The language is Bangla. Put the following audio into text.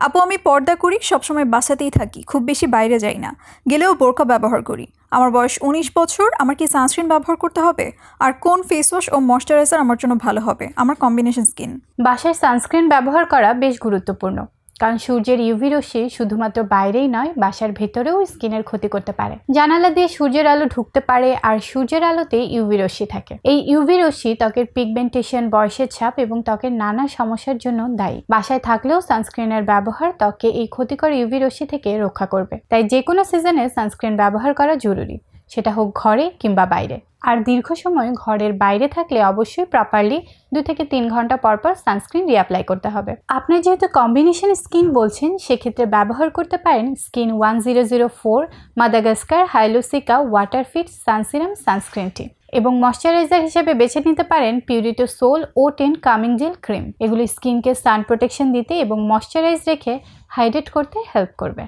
আপু আমি পর্দা করি, সবসময় বাসাতেই থাকি, খুব বেশি বাইরে যাই না, গেলেও বোরকা ব্যবহার করি। আমার বয়স 19 বছর। আমার কি সানস্ক্রিন ব্যবহার করতে হবে? আর কোন ফেস ওয়াশ ও ময়শ্চারাইজার আমার জন্য ভালো হবে? আমার কম্বিনেশন স্কিন। বাসায় সানস্ক্রিন ব্যবহার করা বেশ গুরুত্বপূর্ণ, কারণ সূর্যের ইউভি রশ্মি শুধুমাত্র বাইরেই নয়, বাসার ভেতরেও স্কিনের ক্ষতি করতে পারে। জানালা দিয়ে সূর্যের আলো ঢুকতে পারে, আর সূর্যের আলোতে ইউভি রশ্মি থাকে। এই ইউভি রশ্মি ত্বকের পিগমেন্টেশন, বয়সের ছাপ এবং ত্বকের নানা সমস্যার জন্য দায়ী। বাসায় থাকলেও সানস্ক্রিনের ব্যবহার ত্বককে এই ক্ষতিকর ইউভি রশ্মি থেকে রক্ষা করবে। তাই যে কোনো সিজনে সানস্ক্রিন ব্যবহার করা জরুরি, সেটা হোক ঘরে কিংবা বাইরে। আর দীর্ঘ সময় ঘরের বাইরে থাকলে অবশ্যই প্রপারলি 2 থেকে 3 ঘন্টা পর পর সানস্ক্রিন রিঅ্যাপ্লাই করতে হবে। আপনি যেহেতু কম্বিনেশন স্কিন বলছেন, সেক্ষেত্রে ব্যবহার করতে পারেন স্কিন 1004 মাদাগাস্কার হাইলোসিকা ওয়াটারফিট সানসিরাম সানস্ক্রিনটি, এবং ময়শ্চারাইজার হিসেবে বেছে নিতে পারেন Purito Seoul O10 calming gel cream. এগুলি স্কিনকে সান প্রোটেকশন দিতে এবং ময়শ্চারাইজ রেখে হাইড্রেট করতে হেল্প করবে।